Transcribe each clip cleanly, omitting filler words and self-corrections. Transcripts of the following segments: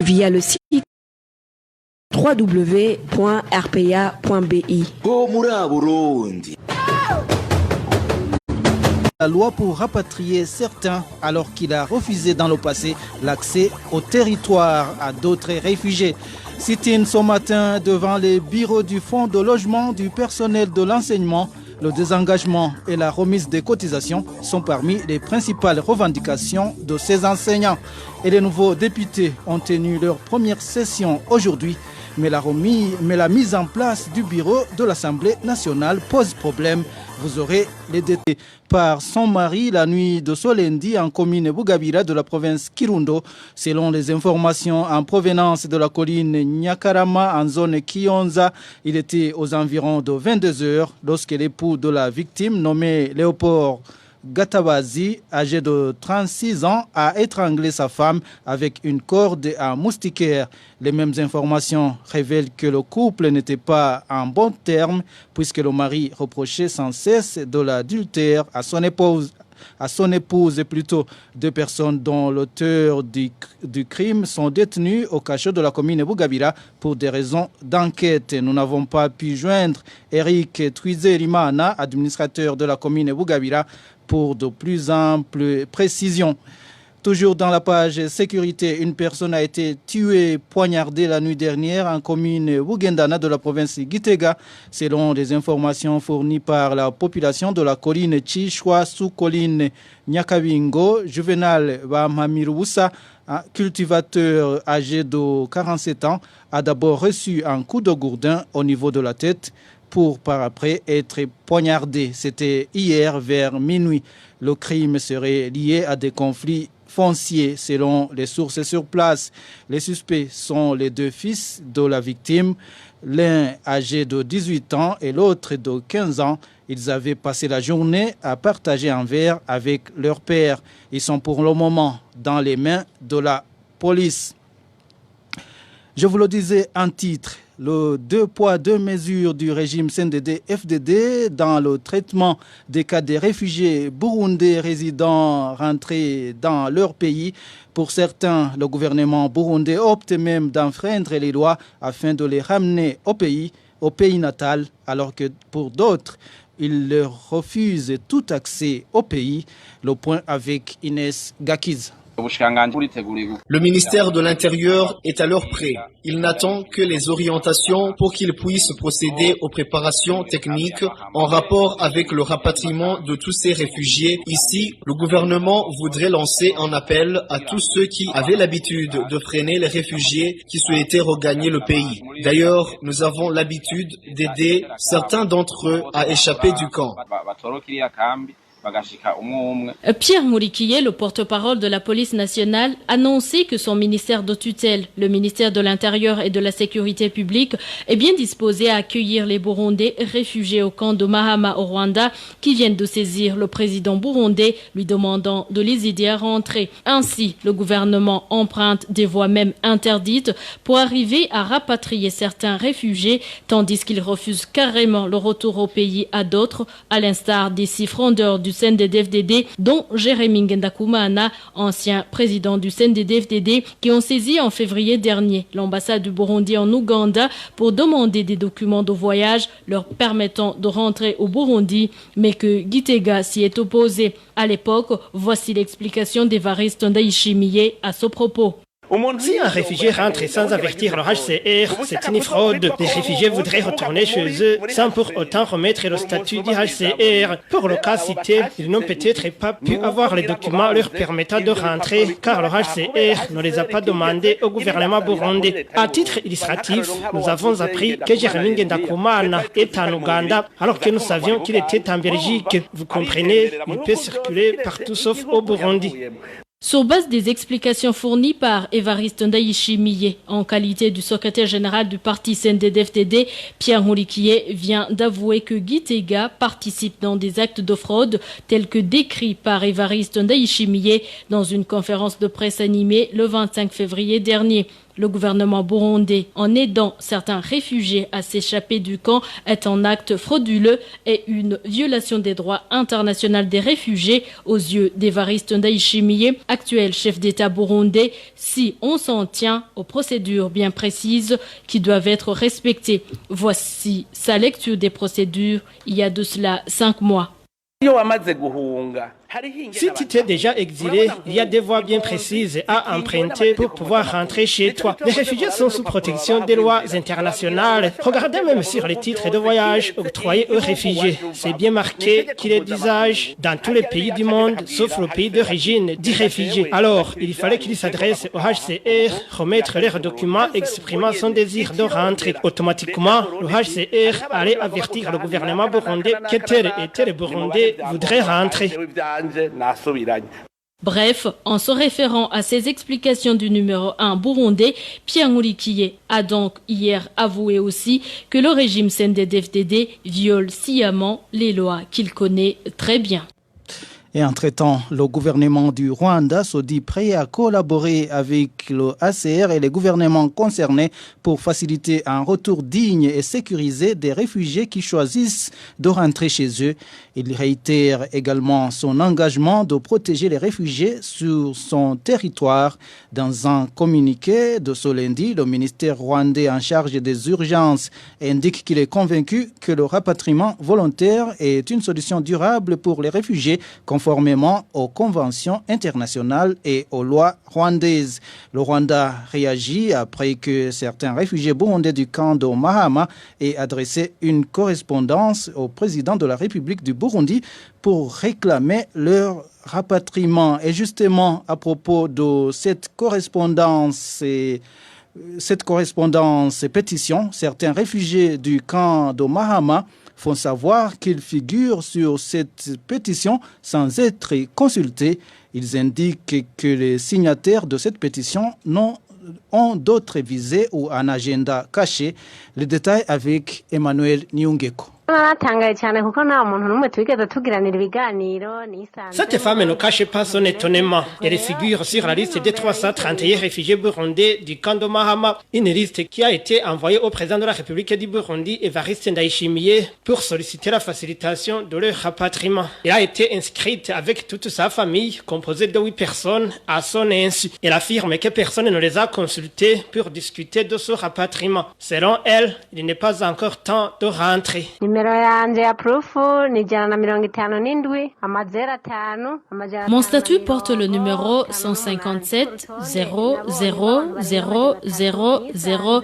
via le site www.rpa.bi. La loi pour rapatrier certains alors qu'il a refusé dans le passé l'accès au territoire à d'autres réfugiés. Sit-in ce matin devant les bureaux du fonds de logement du personnel de l'enseignement. Le désengagement et la remise des cotisations sont parmi les principales revendications de ces enseignants. Et les nouveaux députés ont tenu leur première session aujourd'hui. Mais la mise en place du bureau de l'Assemblée nationale pose problème. Vous aurez les détails. Par son mari la nuit de ce lundi en commune Bugabira de la province Kirundo. Selon les informations en provenance de la colline Nyakarama en zone Kionza, il était aux environs de 22 heures lorsque l'époux de la victime, nommé Léopold Gatabazi, âgé de 36 ans, a étranglé sa femme avec une corde et un moustiquaire. Les mêmes informations révèlent que le couple n'était pas en bon terme puisque le mari reprochait sans cesse de l'adultère à son épouse et plutôt. Deux personnes dont l'auteur du crime sont détenues au cachot de la commune Bugabira pour des raisons d'enquête. Nous n'avons pas pu joindre Eric Twizerimana, administrateur de la commune Bugabira, pour de plus amples précisions. Toujours dans la page sécurité, une personne a été tuée, poignardée la nuit dernière en commune Bugendana de la province Gitega. Selon des informations fournies par la population de la colline Chichwa sous colline Nyakabingo, Juvenal Bamamirubusa, un cultivateur âgé de 47 ans, a d'abord reçu un coup de gourdin au niveau de la tête pour par après être poignardé. C'était hier vers minuit. Le crime serait lié à des conflits fonciers selon les sources sur place. Les suspects sont les deux fils de la victime, l'un âgé de 18 ans et l'autre de 15 ans. Ils avaient passé la journée à partager un verre avec leur père. Ils sont pour le moment dans les mains de la police. Je vous le disais en titre, le 2 poids 2 mesures du régime CNDD-FDD dans le traitement des cas des réfugiés burundais résidant rentrés dans leur pays. Pour certains, le gouvernement burundais opte même d'enfreindre les lois afin de les ramener au pays natal, alors que pour d'autres, il leur refuse tout accès au pays. Le point avec Inès Gakiz. Le ministère de l'Intérieur est alors prêt. Il n'attend que les orientations pour qu'il puisse procéder aux préparations techniques en rapport avec le rapatriement de tous ces réfugiés. Ici, le gouvernement voudrait lancer un appel à tous ceux qui avaient l'habitude de freiner les réfugiés qui souhaitaient regagner le pays. D'ailleurs, nous avons l'habitude d'aider certains d'entre eux à échapper du camp. Pierre Mourikié, le porte-parole de la police nationale, annonçait que son ministère de tutelle, le ministère de l'Intérieur et de la Sécurité publique, est bien disposé à accueillir les Burundais réfugiés au camp de Mahama au Rwanda qui viennent de saisir le président burundais lui demandant de les aider à rentrer. Ainsi, le gouvernement emprunte des voies même interdites pour arriver à rapatrier certains réfugiés tandis qu'il refuse carrément le retour au pays à d'autres, à l'instar des 6 frondeurs du CNDD-FDD, dont Jérémy Ngendakumana, ancien président du CNDD-FDD, qui ont saisi en février dernier l'ambassade du Burundi en Ouganda pour demander des documents de voyage leur permettant de rentrer au Burundi, mais que Gitega s'y est opposé. À l'époque, voici l'explication d'Évariste Ndayishimiye à ce propos. Si un réfugié rentre sans avertir le HCR, c'est une fraude. Les réfugiés voudraient retourner chez eux sans pour autant remettre le statut du HCR. Pour le cas cité, ils n'ont peut-être pas pu avoir les documents leur permettant de rentrer car le HCR ne les a pas demandés au gouvernement burundais. À titre illustratif, nous avons appris que Jérémy Ngendakumana est en Ouganda alors que nous savions qu'il était en Belgique. Vous comprenez, il peut circuler partout sauf au Burundi. Sur base des explications fournies par Évariste Ndayishimiye, en qualité du secrétaire général du parti CNDD-FDD, Pierre Mourikié vient d'avouer que Gitega participe dans des actes de fraude tels que décrits par Évariste Ndayishimiye dans une conférence de presse animée le 25 février dernier. Le gouvernement burundais, en aidant certains réfugiés à s'échapper du camp, est un acte frauduleux et une violation des droits internationaux des réfugiés aux yeux d'Évariste Ndayishimiye, actuel chef d'État burundais si on s'en tient aux procédures bien précises qui doivent être respectées. Voici sa lecture des procédures il y a de cela 5 mois. Si tu t'es déjà exilé, il y a des voies bien précises à emprunter pour pouvoir rentrer chez toi. Les réfugiés sont sous protection des lois internationales. Regardez même sur les titres de voyage octroyés aux réfugiés. C'est bien marqué qu'il est d'usage dans tous les pays du monde, sauf le pays d'origine des réfugiés. Alors, il fallait qu'ils s'adressent au HCR, remettre leurs documents exprimant son désir de rentrer. Automatiquement, le HCR allait avertir le gouvernement burundais que tel et tel Burundais voudrait rentrer. Bref, en se référant à ces explications du numéro 1 burundais, Pierre Nkurikiye a donc hier avoué aussi que le régime CNDD-FDD viole sciemment les lois qu'il connaît très bien. Et entre-temps, le gouvernement du Rwanda se dit prêt à collaborer avec le HCR et les gouvernements concernés pour faciliter un retour digne et sécurisé des réfugiés qui choisissent de rentrer chez eux. Il réitère également son engagement de protéger les réfugiés sur son territoire. Dans un communiqué de ce lundi, le ministère rwandais en charge des urgences indique qu'il est convaincu que le rapatriement volontaire est une solution durable pour les réfugiés conformément aux conventions internationales et aux lois rwandaises. Le Rwanda réagit après que certains réfugiés burundais du camp de Mahama aient adressé une correspondance au président de la République du Burundi pour réclamer leur rapatriement. Et justement, à propos de cette correspondance et pétition, certains réfugiés du camp de Mahama font savoir qu'ils figurent sur cette pétition sans être consultés. Ils indiquent que les signataires de cette pétition ont d'autres visées ou un agenda caché. Les détails avec Emmanuel Niungeko. Cette femme ne cache pas son étonnement. Elle figure sur la liste des 331 réfugiés burundais du camp de Mahama, une liste qui a été envoyée au président de la République du Burundi, Evariste Ndayishimiye, pour solliciter la facilitation de leur rapatriement. Elle a été inscrite avec toute sa famille, composée de 8 personnes, à son insu. Elle affirme que personne ne les a consultés pour discuter de ce rapatriement. Selon elle, il n'est pas encore temps de rentrer. Mon statut porte le numéro 157 00 00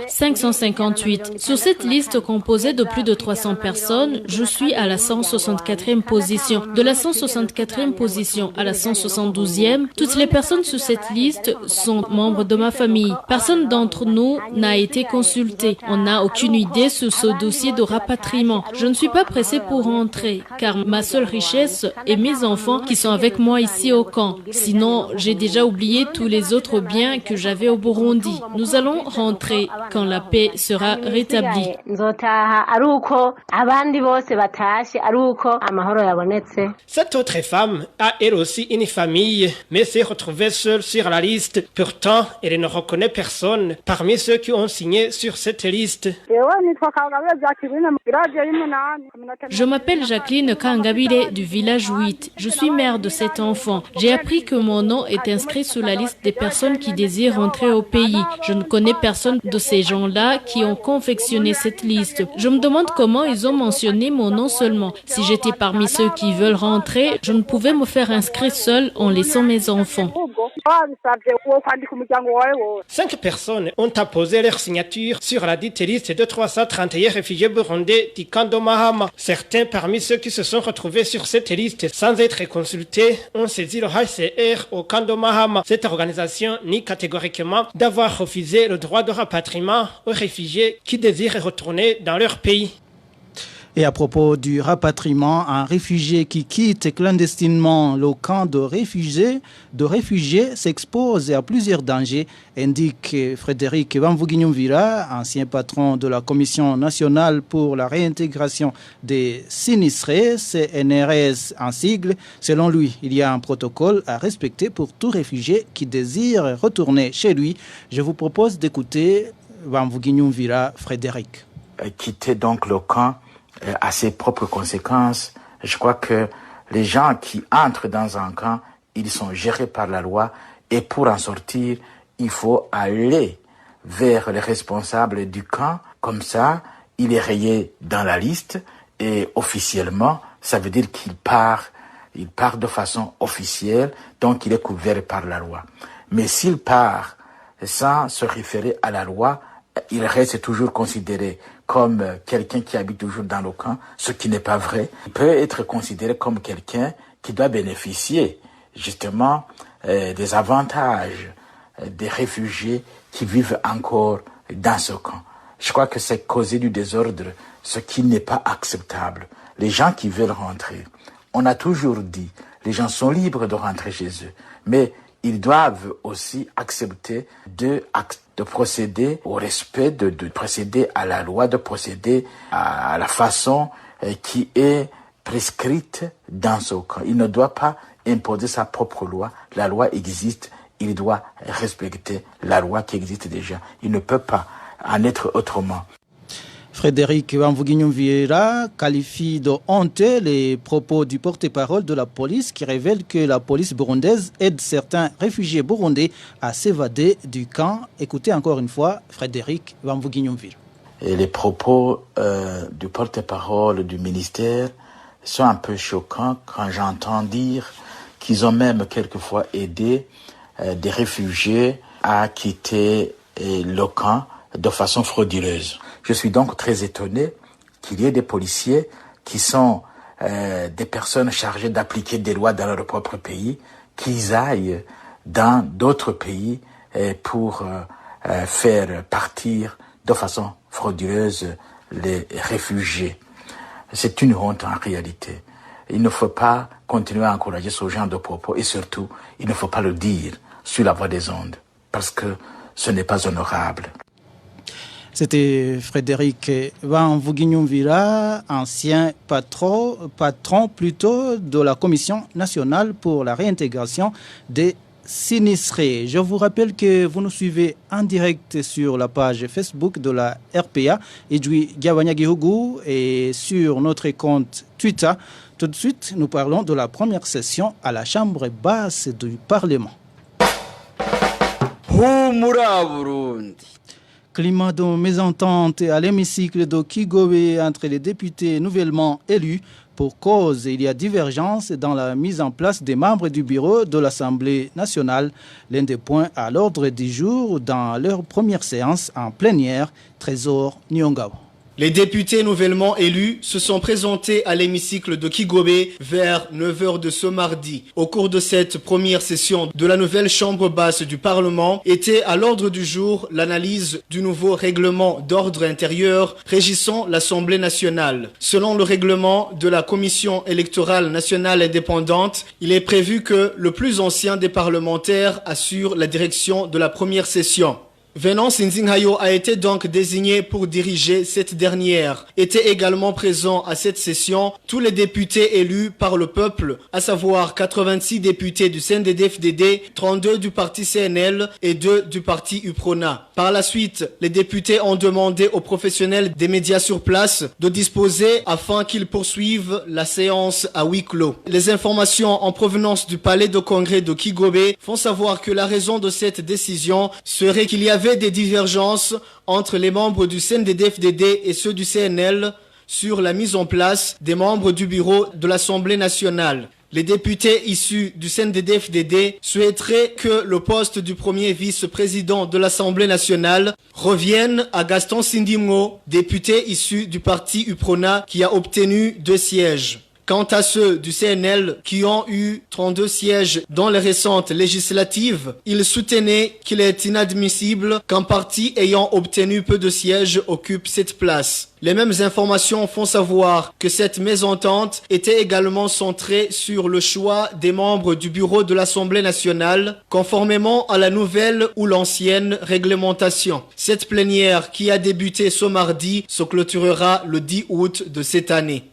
558. Sur cette liste composée de plus de 300 personnes, je suis à la 164e position. De la 164e position à la 172e, toutes les personnes sur cette liste sont membres de ma famille. Personne d'entre nous n'a été consulté. On n'a aucune idée sur ce dossier de rapatriement. Je ne suis pas pressée pour rentrer, car ma seule richesse est mes enfants qui sont avec moi ici au camp. Sinon, j'ai déjà oublié tous les autres biens que j'avais au Burundi. Nous allons rentrer quand la paix sera rétablie. Cette autre femme a elle aussi une famille, mais s'est retrouvée seule sur la liste. Pourtant, elle ne reconnaît personne parmi ceux qui ont signé sur cette liste. Je m'appelle Jacqueline Kangabile du village 8. Je suis mère de 7 enfants. J'ai appris que mon nom est inscrit sur la liste des personnes qui désirent rentrer au pays. Je ne connais personne de ces gens-là qui ont confectionné cette liste. Je me demande comment ils ont mentionné mon nom seulement. Si j'étais parmi ceux qui veulent rentrer, je ne pouvais me faire inscrire seule en laissant mes enfants. 5 personnes ont apposé leur signature sur la dite liste de 331 réfugiés burundais du camp de Mahama. Certains parmi ceux qui se sont retrouvés sur cette liste sans être consultés ont saisi le HCR au camp de Mahama. Cette organisation nie catégoriquement d'avoir refusé le droit de rapatriement aux réfugiés qui désirent retourner dans leur pays. Et à propos du rapatriement, un réfugié qui quitte clandestinement le camp de réfugiés s'expose à plusieurs dangers, indique Frédéric Bamvuginyumvira, ancien patron de la Commission nationale pour la réintégration des sinistrés, CNRS en sigle. Selon lui, il y a un protocole à respecter pour tout réfugié qui désire retourner chez lui. Je vous propose d'écouter Bamvuginyumvira Frédéric. Quitter donc le camp à ses propres conséquences. Je crois que les gens qui entrent dans un camp ils sont gérés par la loi et pour en sortir, il faut aller vers les responsables du camp. Comme ça, il est rayé dans la liste et officiellement, ça veut dire qu'il part de façon officielle, donc il est couvert par la loi. Mais s'il part sans se référer à la loi, il reste toujours considéré comme quelqu'un qui habite toujours dans le camp, ce qui n'est pas vrai. Il peut être considéré comme quelqu'un qui doit bénéficier justement des avantages des réfugiés qui vivent encore dans ce camp. Je crois que c'est causer du désordre, ce qui n'est pas acceptable. Les gens qui veulent rentrer, on a toujours dit, les gens sont libres de rentrer chez eux, mais ils doivent aussi accepter de procéder au respect, de procéder à la loi, de procéder à la façon qui est prescrite dans ce cas. Il ne doit pas imposer sa propre loi. La loi existe, il doit respecter la loi qui existe déjà. Il ne peut pas en être autrement. Frédéric Wamvuginyumvira qualifie de honteux les propos du porte-parole de la police qui révèle que la police burundaise aide certains réfugiés burundais à s'évader du camp. Écoutez encore une fois Frédéric Wamvuginyumvira. Et les propos du porte-parole du ministère sont un peu choquants quand j'entends dire qu'ils ont même quelquefois aidé des réfugiés à quitter le camp de façon frauduleuse. Je suis donc très étonné qu'il y ait des policiers qui sont des personnes chargées d'appliquer des lois dans leur propre pays, qu'ils aillent dans d'autres pays pour faire partir de façon frauduleuse les réfugiés. C'est une honte en réalité. Il ne faut pas continuer à encourager ce genre de propos et surtout, il ne faut pas le dire sur la voie des ondes parce que ce n'est pas honorable. C'était Frédéric Wamvuginyumvira, ancien patron plutôt de la Commission nationale pour la réintégration des sinistrés. Je vous rappelle que vous nous suivez en direct sur la page Facebook de la RPA, Idjwi Gabanyagihugu, et sur notre compte Twitter. Tout de suite, nous parlons de la première session à la Chambre basse du Parlement. Climat de mésentente à l'hémicycle de Kigobe entre les députés nouvellement élus. Pour cause, il y a divergence dans la mise en place des membres du bureau de l'Assemblée nationale. L'un des points à l'ordre du jour dans leur première séance en plénière, Trésor Nyongabo. Les députés nouvellement élus se sont présentés à l'hémicycle de Kigobe vers 9h de ce mardi. Au cours de cette première session de la nouvelle chambre basse du Parlement, était à l'ordre du jour l'analyse du nouveau règlement d'ordre intérieur régissant l'Assemblée nationale. Selon le règlement de la Commission électorale nationale indépendante, il est prévu que le plus ancien des parlementaires assure la direction de la première session. Venance Nzinghayo a été donc désigné pour diriger cette dernière. Étaient également présents à cette session tous les députés élus par le peuple, à savoir 86 députés du CNDD-FDD, 32 du parti CNL et 2 du parti UPRONA. Par la suite, les députés ont demandé aux professionnels des médias sur place de disposer afin qu'ils poursuivent la séance à huis clos. Les informations en provenance du palais de congrès de Kigobe font savoir que la raison de cette décision serait qu'il y avait des divergences entre les membres du CNDD-FDD et ceux du CNL sur la mise en place des membres du bureau de l'Assemblée nationale. Les députés issus du CNDD-FDD souhaiteraient que le poste du premier vice-président de l'Assemblée nationale revienne à Gaston Sindimgo, député issu du parti UPRONA qui a obtenu 2 sièges. Quant à ceux du CNL qui ont eu 32 sièges dans les récentes législatives, ils soutenaient qu'il est inadmissible qu'un parti ayant obtenu peu de sièges occupe cette place. Les mêmes informations font savoir que cette mésentente était également centrée sur le choix des membres du bureau de l'Assemblée nationale, conformément à la nouvelle ou l'ancienne réglementation. Cette plénière qui a débuté ce mardi se clôturera le 10 août de cette année.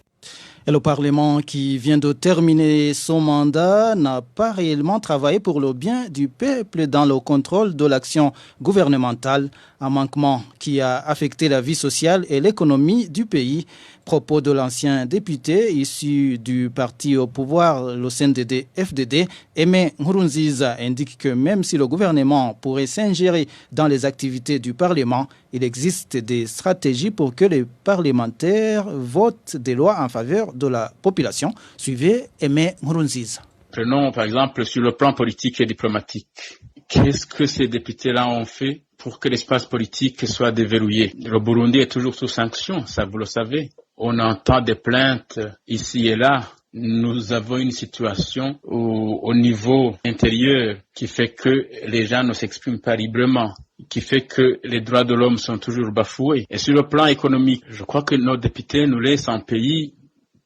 Et le Parlement qui vient de terminer son mandat n'a pas réellement travaillé pour le bien du peuple dans le contrôle de l'action gouvernementale, un manquement qui a affecté la vie sociale et l'économie du pays. Propos de l'ancien député issu du parti au pouvoir, le CNDD-FDD, Aimé Nkurunziza, indique que même si le gouvernement pourrait s'ingérer dans les activités du Parlement, il existe des stratégies pour que les parlementaires votent des lois en faveur de la population. Suivez Aimé Nkurunziza. Prenons par exemple sur le plan politique et diplomatique. Qu'est-ce que ces députés-là ont fait pour que l'espace politique soit déverrouillé? Le Burundi est toujours sous sanctions, ça vous le savez. On entend des plaintes ici et là. Nous avons une situation au niveau intérieur qui fait que les gens ne s'expriment pas librement, qui fait que les droits de l'homme sont toujours bafoués. Et sur le plan économique, je crois que nos députés nous laissent un pays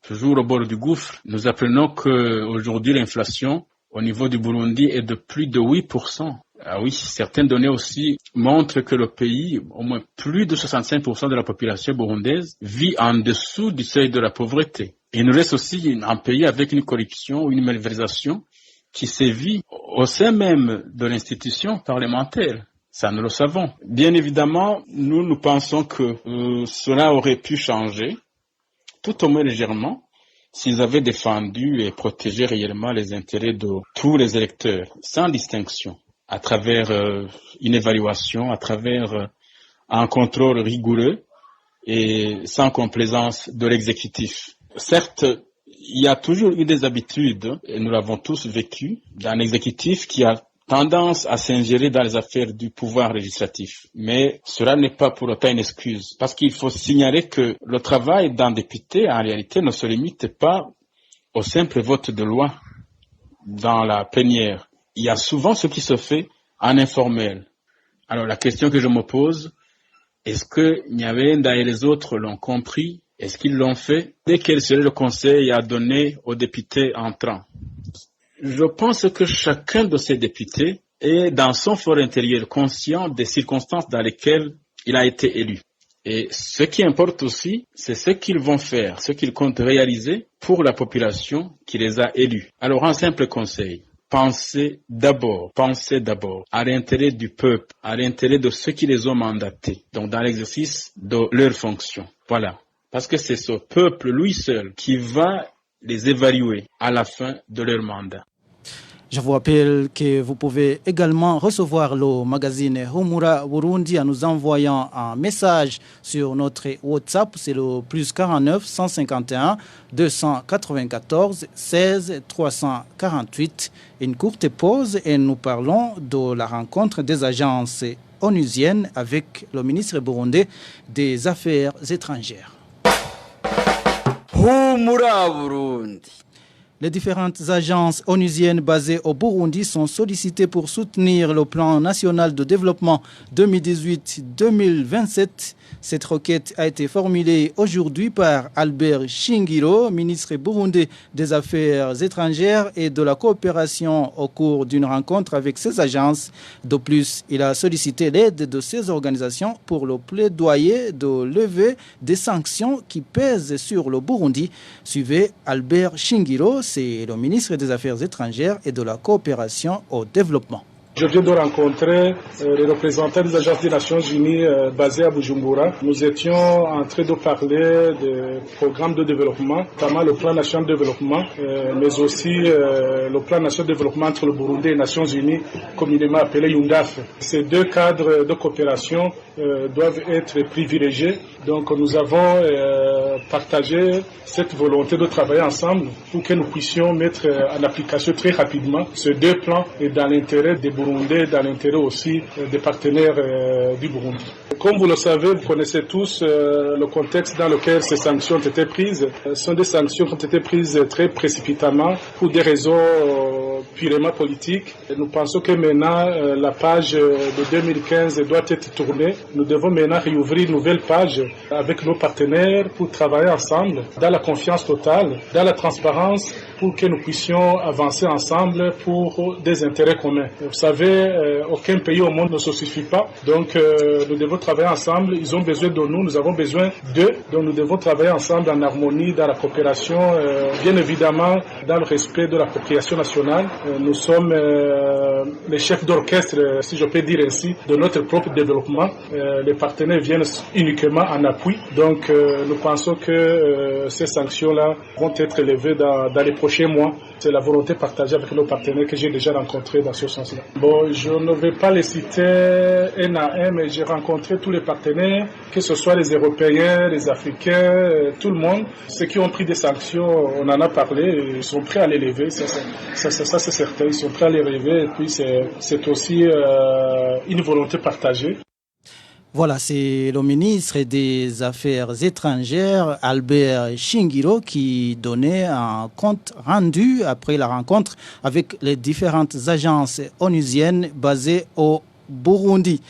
toujours au bord du gouffre. Nous apprenons qu'aujourd'hui l'inflation au niveau du Burundi est de plus de 8%. Ah oui, certaines données aussi montrent que le pays, au moins plus de 65% de la population burundaise, vit en dessous du seuil de la pauvreté. Il nous reste aussi un pays avec une corruption, une malversation qui sévit au sein même de l'institution parlementaire. Ça, nous le savons. Bien évidemment, nous pensons que cela aurait pu changer, tout au moins légèrement, s'ils avaient défendu et protégé réellement les intérêts de tous les électeurs, sans distinction, à travers une évaluation, à travers un contrôle rigoureux et sans complaisance de l'exécutif. Certes, il y a toujours eu des habitudes, et nous l'avons tous vécu, d'un exécutif qui a tendance à s'ingérer dans les affaires du pouvoir législatif. Mais cela n'est pas pour autant une excuse, parce qu'il faut signaler que le travail d'un député, en réalité, ne se limite pas au simple vote de loi dans la plénière. Il y a souvent ce qui se fait en informel. Alors la question que je me pose, est-ce que Nyabenda et les autres l'ont compris? Est-ce qu'ils l'ont fait? Et quel serait le conseil à donner aux députés entrants? Je pense que chacun de ces députés est dans son fort intérieur conscient des circonstances dans lesquelles il a été élu. Et ce qui importe aussi, c'est ce qu'ils vont faire, ce qu'ils comptent réaliser pour la population qui les a élus. Alors un simple conseil. Pensez d'abord à l'intérêt du peuple, à l'intérêt de ceux qui les ont mandatés, donc dans l'exercice de leurs fonctions. Voilà. Parce que c'est ce peuple, lui seul, qui va les évaluer à la fin de leur mandat. Je vous rappelle que vous pouvez également recevoir le magazine Humura Burundi en nous envoyant un message sur notre WhatsApp. C'est le plus 49 151 294 16 348. Une courte pause et nous parlons de la rencontre des agences onusiennes avec le ministre burundais des Affaires étrangères. Humura Burundi. Les différentes agences onusiennes basées au Burundi sont sollicitées pour soutenir le plan national de développement 2018-2027. Cette requête a été formulée aujourd'hui par Albert Shingiro, ministre burundais des Affaires étrangères et de la coopération au cours d'une rencontre avec ces agences. De plus, il a sollicité l'aide de ces organisations pour le plaidoyer de lever des sanctions qui pèsent sur le Burundi. Suivez Albert Shingiro, c'est le ministre des Affaires étrangères et de la coopération au développement. Je viens de rencontrer les représentants des agences des Nations Unies basées à Bujumbura. Nous étions en train de parler des programmes de développement, notamment le plan national de développement, mais aussi le plan national de développement entre le Burundi et les Nations Unies, communément appelé UNDAF. Ces deux cadres de coopération doivent être privilégiés. Donc nous avons partagé cette volonté de travailler ensemble pour que nous puissions mettre en application très rapidement ces deux plans et dans l'intérêt des Burundais, dans l'intérêt aussi des partenaires du Burundi. Comme vous le savez, vous connaissez tous le contexte dans lequel ces sanctions ont été prises. Ce sont des sanctions qui ont été prises très précipitamment pour des raisons purement politiques. Nous pensons que maintenant la page de 2015 doit être tournée. Nous devons maintenant réouvrir une nouvelle page avec nos partenaires pour travailler ensemble dans la confiance totale, dans la transparence pour que nous puissions avancer ensemble pour des intérêts communs. Vous savez, aucun pays au monde ne se suffit pas, donc nous devons travailler ensemble. Ils ont besoin de nous, nous avons besoin d'eux, donc nous devons travailler ensemble en harmonie, dans la coopération, bien évidemment dans le respect de l'appropriation nationale. Nous sommes les chefs d'orchestre, si je peux dire ainsi, de notre propre développement. Les partenaires viennent uniquement en appui, donc nous pensons que ces sanctions-là vont être élevées dans les prochains mois. C'est la volonté partagée avec nos partenaires que j'ai déjà rencontrés dans ce sens-là. Bon, je ne vais pas les citer un à un, mais j'ai rencontré tous les partenaires, que ce soit les Européens, les Africains, tout le monde. Ceux qui ont pris des sanctions, on en a parlé, ils sont prêts à les lever, ça c'est certain, ils sont prêts à les lever, et puis c'est aussi une volonté partagée. Voilà, c'est le ministre des Affaires étrangères, Albert Shingiro, qui donnait un compte rendu après la rencontre avec les différentes agences onusiennes basées au Burundi.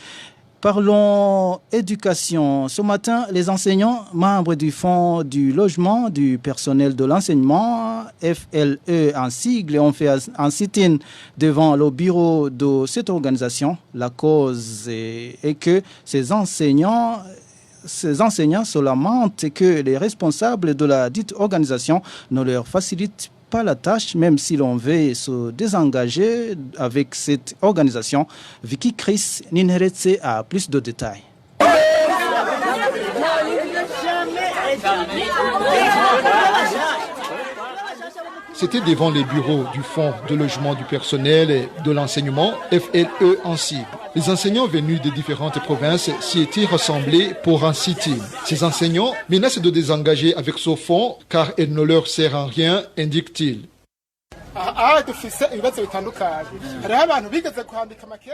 Parlons éducation. Ce matin, les enseignants, membres du Fonds du logement du personnel de l'enseignement, FLE en sigle, ont fait un sit-in devant le bureau de cette organisation. La cause est que ces enseignants se lamentent que les responsables de la dite organisation ne leur facilitent pas la tâche, même si l'on veut se désengager avec cette organisation. Vicky Chris Ninheretse a plus de détails. C'était devant les bureaux du Fonds de logement du personnel et de l'enseignement, FLE en cible. Les enseignants venus des différentes provinces s'y étaient rassemblés pour un sit-in. Ces enseignants menacent de désengager avec ce fonds car elle ne leur sert en rien, indique-t-il.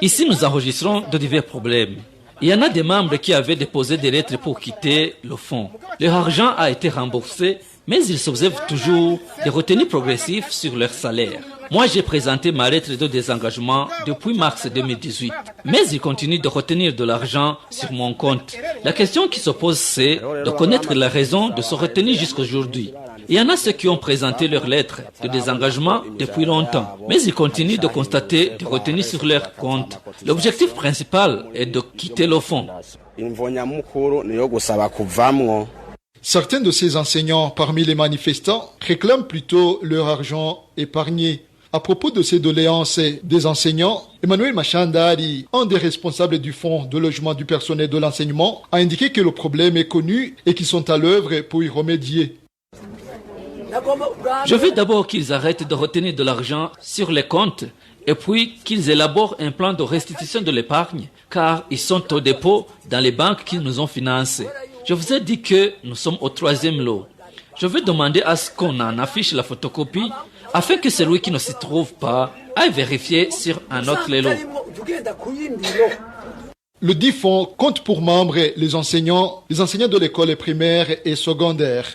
Ici, nous enregistrons de divers problèmes. Il y en a des membres qui avaient déposé des lettres pour quitter le fonds. Leur argent a été remboursé, mais ils s'observent toujours des retenues progressives sur leur salaire. Moi, j'ai présenté ma lettre de désengagement depuis mars 2018, mais ils continuent de retenir de l'argent sur mon compte. La question qui se pose, c'est de connaître la raison de ce retenu jusqu'à aujourd'hui. Il y en a ceux qui ont présenté leur lettre de désengagement depuis longtemps, mais ils continuent de constater des retenues sur leur compte. L'objectif principal est de quitter le fonds. Certains de ces enseignants parmi les manifestants réclament plutôt leur argent épargné. À propos de ces doléances des enseignants, Emmanuel Machandari, un des responsables du Fonds de logement du personnel de l'enseignement, a indiqué que le problème est connu et qu'ils sont à l'œuvre pour y remédier. Je veux d'abord qu'ils arrêtent de retenir de l'argent sur les comptes et puis qu'ils élaborent un plan de restitution de l'épargne car ils sont au dépôt dans les banques qui nous ont financés. Je vous ai dit que nous sommes au 3e lot. Je veux demander à ce qu'on en affiche la photocopie afin que celui qui ne s'y trouve pas aille vérifier sur un autre lot. Le dit fonds compte pour membres les enseignants de l'école primaire et secondaire.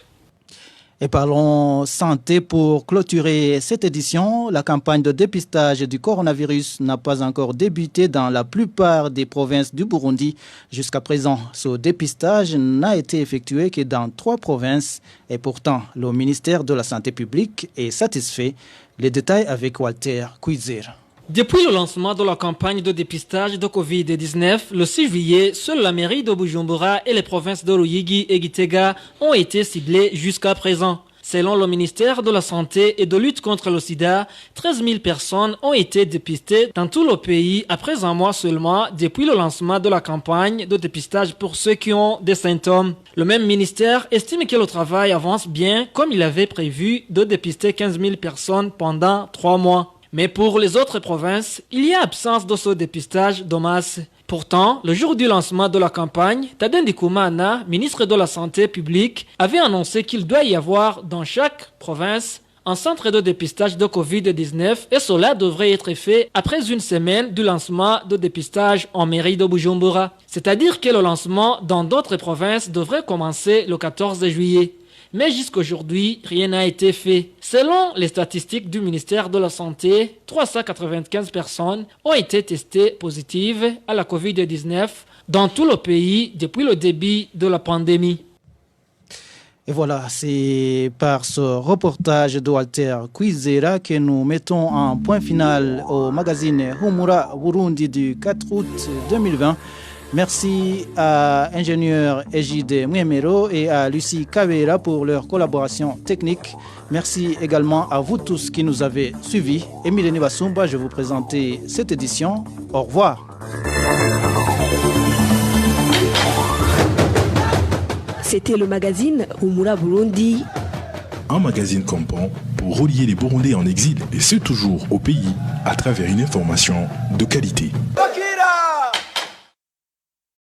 Et parlons santé pour clôturer cette édition. La campagne de dépistage du coronavirus n'a pas encore débuté dans la plupart des provinces du Burundi. Jusqu'à présent, ce dépistage n'a été effectué que dans 3 provinces. Et pourtant, le ministère de la Santé publique est satisfait. Les détails avec Walter Kuizer. Depuis le lancement de la campagne de dépistage de Covid-19, le 6 juillet, seule la mairie de Bujumbura et les provinces de Ruyigi et Gitega ont été ciblées jusqu'à présent. Selon le ministère de la Santé et de lutte contre le sida, 13 000 personnes ont été dépistées dans tout le pays après un mois seulement depuis le lancement de la campagne de dépistage pour ceux qui ont des symptômes. Le même ministère estime que le travail avance bien comme il avait prévu de dépister 15 000 personnes pendant 3 mois. Mais pour les autres provinces, il y a absence de ce dépistage de masse. Pourtant, le jour du lancement de la campagne, Tadin Ndikumana, ministre de la Santé publique, avait annoncé qu'il doit y avoir dans chaque province un centre de dépistage de Covid-19 et cela devrait être fait après une semaine du lancement de dépistage en mairie de Bujumbura. C'est-à-dire que le lancement dans d'autres provinces devrait commencer le 14 juillet. Mais jusqu'aujourd'hui, rien n'a été fait. Selon les statistiques du ministère de la Santé, 395 personnes ont été testées positives à la Covid-19 dans tout le pays depuis le début de la pandémie. Et voilà, c'est par ce reportage de Walter Kwizera que nous mettons un point final au magazine Humura Burundi du 4 août 2020. Merci à ingénieur Ejide Mwemero et à Lucie Kavera pour leur collaboration technique. Merci également à vous tous qui nous avez suivis. Émile Nibasumba, je vous présentais cette édition. Au revoir. C'était le magazine Humura Burundi. Un magazine complet pour relier les Burundais en exil et ceux toujours au pays à travers une information de qualité.